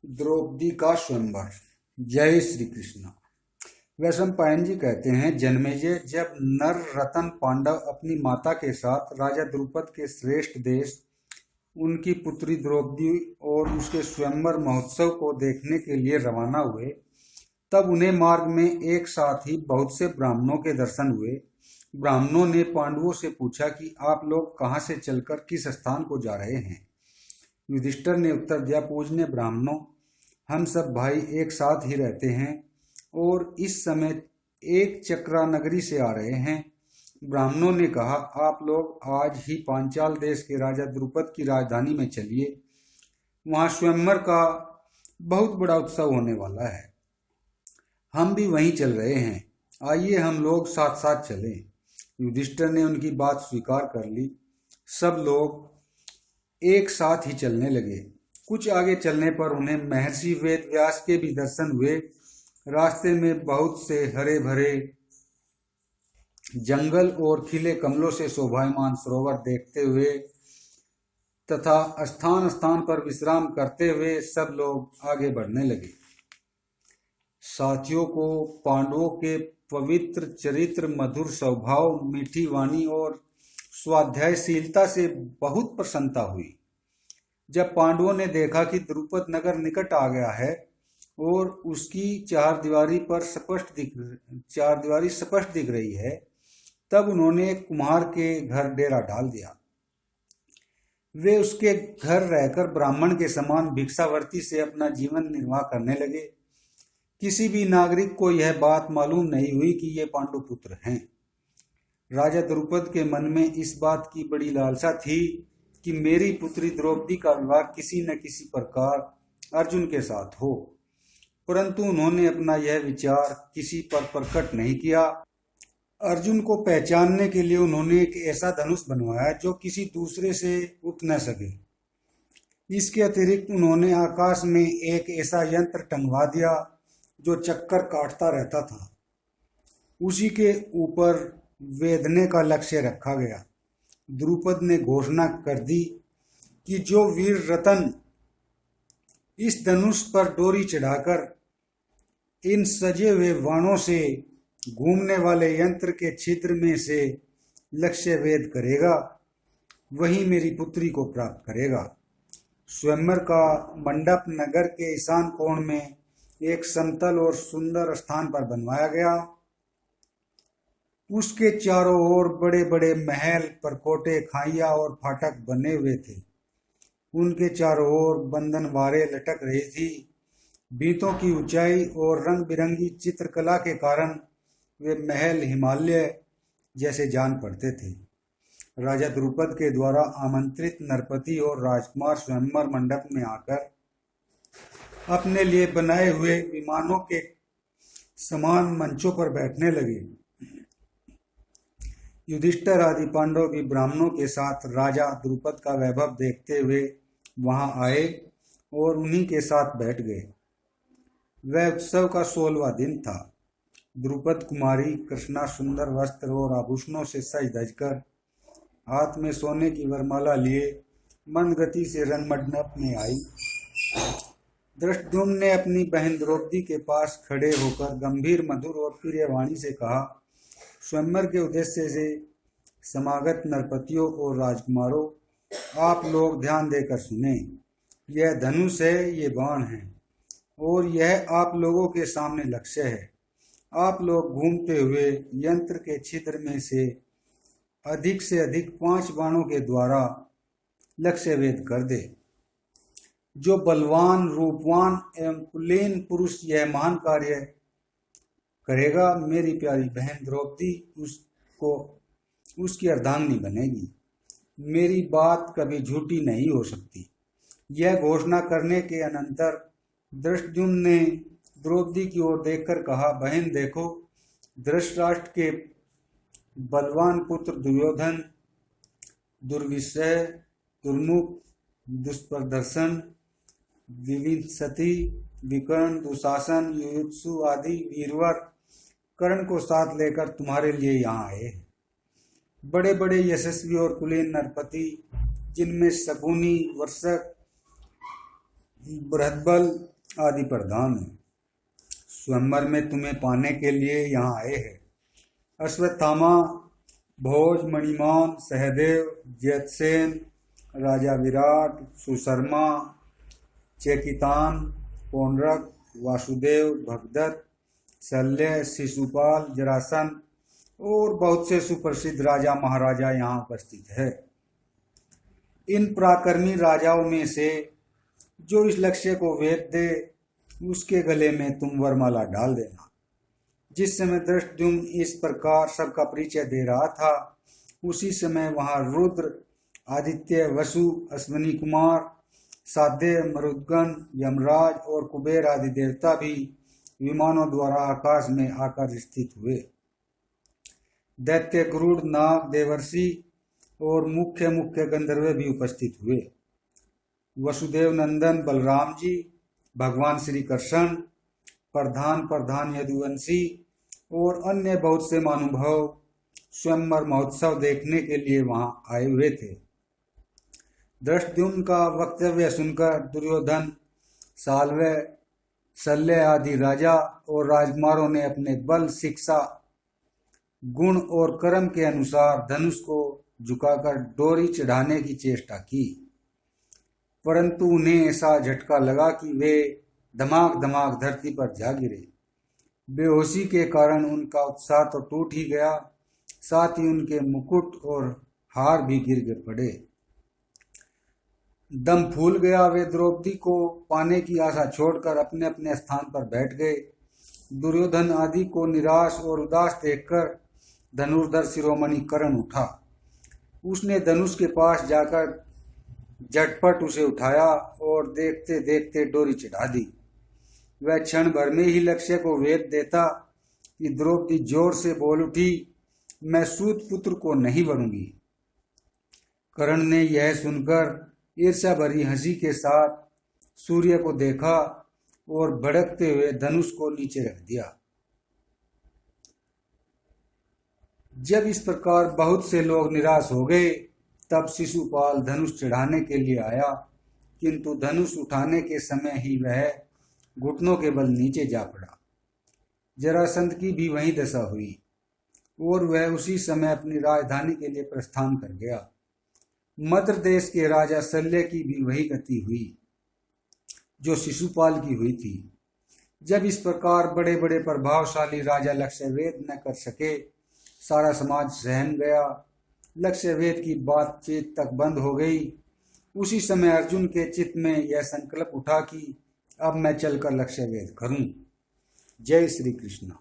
द्रौपदी का स्वयंवर। जय श्री कृष्ण। वैशंपायन जी कहते हैं, जन्मेजय, जब नर रतन पांडव अपनी माता के साथ राजा द्रुपद के श्रेष्ठ देश उनकी पुत्री द्रौपदी और उसके स्वयंवर महोत्सव को देखने के लिए रवाना हुए, तब उन्हें मार्ग में एक साथ ही बहुत से ब्राह्मणों के दर्शन हुए। ब्राह्मणों ने पांडवों से पूछा कि आप लोग कहाँ से चलकर किस स्थान को जा रहे हैं। युधिष्ठिर ने उत्तर दिया, पूजनीय ब्राह्मणों, हम सब भाई एक साथ ही रहते हैं और इस समय एक चक्रा नगरी से आ रहे हैं। ब्राह्मणों ने कहा, आप लोग आज ही पांचाल देश के राजा द्रुपद की राजधानी में चलिए, वहाँ स्वयंवर का बहुत बड़ा उत्सव होने वाला है। हम भी वहीं चल रहे हैं, आइए हम लोग साथ साथ चलें। युधिष्ठिर ने उनकी बात स्वीकार कर ली। सब लोग एक साथ ही चलने लगे। कुछ आगे चलने पर उन्हें महर्षि वेद व्यास के भी दर्शन हुए। रास्ते में बहुत से हरे भरे जंगल और खिले कमलों से शोभायमान सरोवर देखते हुए तथा स्थान स्थान पर विश्राम करते हुए सब लोग आगे बढ़ने लगे। साथियों को पांडवों के पवित्र चरित्र, मधुर स्वभाव, मीठी वाणी और स्वाध्यायशीलता से बहुत प्रसन्नता हुई। जब पांडवों ने देखा कि द्रुपद नगर निकट आ गया है और उसकी चारदीवारी स्पष्ट दिख रही है, तब उन्होंने एक कुम्हार के घर डेरा डाल दिया। वे उसके घर रहकर ब्राह्मण के समान भिक्षावृत्ति से अपना जीवन निर्वाह करने लगे। किसी भी नागरिक को यह बात मालूम नहीं हुई कि ये पांडुपुत्र हैं। राजा द्रुपद के मन में इस बात की बड़ी लालसा थी कि मेरी पुत्री द्रौपदी का विवाह किसी न किसी प्रकार अर्जुन के साथ हो, परंतु उन्होंने अपना यह विचार किसी पर प्रकट नहीं किया। अर्जुन को पहचानने के लिए उन्होंने एक ऐसा धनुष बनवाया जो किसी दूसरे से उठ न सके। इसके अतिरिक्त उन्होंने आकाश में एक ऐसा यंत्र टंगवा दिया जो चक्कर काटता रहता था। उसी के ऊपर वेधने का लक्ष्य रखा गया। द्रुपद ने घोषणा कर दी कि जो वीर रतन इस धनुष पर डोरी चढ़ाकर इन सजे हुए बाणों से घूमने वाले यंत्र के छिद्र में से लक्ष्य वेद करेगा, वही मेरी पुत्री को प्राप्त करेगा। स्वयंवर का मंडप नगर के ईशान कोण में एक समतल और सुंदर स्थान पर बनवाया गया। उसके चारों ओर बड़े बड़े महल, परकोटे, खाइयां और फाटक बने हुए थे। उनके चारों ओर बंधनवारें लटक रही थी। भीतों की ऊंचाई और रंग बिरंगी चित्रकला के कारण वे महल हिमालय जैसे जान पड़ते थे। राजा द्रुपद के द्वारा आमंत्रित नरपति और राजकुमार स्वयंवर मंडप में आकर अपने लिए बनाए हुए विमानों के समान मंचों पर बैठने लगे। युधिष्ठिर आदि पांडव भी ब्राह्मणों के साथ राजा द्रुपद का वैभव देखते हुए वहां आए और उन्हीं के साथ बैठ गए। वह उत्सव का 16वां दिन था। द्रुपद कुमारी कृष्णा सुंदर वस्त्र और आभूषणों से सज धजकर हाथ में सोने की वरमाला लिए मंद गति से रंगमंडप में आई। धृष्टद्युम्न ने अपनी बहन द्रौपदी के पास खड़े होकर गंभीर, मधुर और प्रिय वाणी से कहा, स्वयंवर के उद्देश्य से समागत नरपतियों और राजकुमारों, आप लोग ध्यान देकर सुने। यह धनुष है, ये बाण है और यह आप लोगों के सामने लक्ष्य है। आप लोग घूमते हुए यंत्र के छिद्र में से अधिक 5 बाणों के द्वारा लक्ष्य वेद कर दे। जो बलवान, रूपवान एवं कुलीन पुरुष यह महान कार्य करेगा, मेरी प्यारी बहन द्रौपदी उसकी अर्धांगिनी बनेगी। मेरी बात कभी झूठी नहीं हो सकती। यह घोषणा करने के अनंतर धृष्टद्युम्न ने द्रौपदी की ओर देखकर कहा, बहन देखो, धृतराष्ट्र के बलवान पुत्र दुर्योधन, दुर्विषह, दुर्मुख, दुष्प्रदर्शन, विविंशति, विकर्ण, दुशासन, युयुत्सु आदि वीरवर कर्ण को साथ लेकर तुम्हारे लिए यहाँ आए हैं। बड़े बड़े यशस्वी और कुलीन नरपति, जिनमें शकुनी, वर्षक, बृहद्बल, आदि प्रधान हैं। स्वयंवर में तुम्हें पाने के लिए यहाँ आए हैं। अश्वत्थामा, भोज, मणिमान, सहदेव, जयसेन, राजा विराट, सुशर्मा, चेकितान, पौंड्रक, वासुदेव, भगदत्त, शल्य, शिशुपाल, जरासंध और बहुत से सुप्रसिद्ध राजा महाराजा यहाँ उपस्थित है। इन पराक्रमी राजाओं में से जो इस लक्ष्य को वेद दे, उसके गले में तुम वरमाला डाल देना। जिस समय धृष्टद्युम्न इस प्रकार सबका परिचय दे रहा था, उसी समय वहां रुद्र, आदित्य, वसु, अश्विनी कुमार, साध्य, मरुद्गण, यमराज और कुबेर आदि देवता भी विमानों द्वारा आकाश में आकर स्थित हुए। दैत्य, गरुड़, नाग, देवर्षि और मुख्य मुख्य गंधर्व भी उपस्थित हुए। वसुदेव नंदन बलराम जी, भगवान श्री कृष्ण, प्रधान यदुवंशी और अन्य बहुत से महानुभाव स्वयंवर महोत्सव देखने के लिए वहां आए हुए थे। धृष्टद्युम्न का वक्तव्य सुनकर दुर्योधन, साल्व, शल्य आदि राजा और राजकुमारों ने अपने बल, शिक्षा, गुण और कर्म के अनुसार धनुष को झुकाकर डोरी चढ़ाने की चेष्टा की, परंतु उन्हें ऐसा झटका लगा कि वे धमाक धमाक धरती पर जा गिरे। बेहोशी के कारण उनका उत्साह तो टूट ही गया, साथ ही उनके मुकुट और हार भी गिर पड़े। दम फूल गया। वे द्रौपदी को पाने की आशा छोड़कर अपने अपने स्थान पर बैठ गए। दुर्योधन आदि को निराश और उदास देखकर धनुर्धर शिरोमणि कर्ण उठा। उसने धनुष के पास जाकर झटपट उसे उठाया और देखते देखते डोरी चढ़ा दी। वह क्षण भर में ही लक्ष्य को वेद देता कि द्रौपदी जोर से बोल उठी, मैं सूत पुत्र को नहीं वरूंगी। कर्ण ने यह सुनकर ईर्ष्या भरी हंसी के साथ सूर्य को देखा और भड़कते हुए धनुष को नीचे रख दिया। जब इस प्रकार बहुत से लोग निराश हो गए, तब शिशुपाल धनुष चढ़ाने के लिए आया, किंतु धनुष उठाने के समय ही वह घुटनों के बल नीचे जा पड़ा। जरासंध की भी वही दशा हुई और वह उसी समय अपनी राजधानी के लिए प्रस्थान कर गया। मद्र देश के राजा शल्य की भी वही गति हुई जो शिशुपाल की हुई थी। जब इस प्रकार बड़े बड़े प्रभावशाली राजा लक्ष्य वेद न कर सके, सारा समाज सहम गया। लक्ष्य वेद की बातचीत तक बंद हो गई। उसी समय अर्जुन के चित्त में यह संकल्प उठा कि अब मैं चलकर लक्ष्य वेद करूं। जय श्री कृष्ण।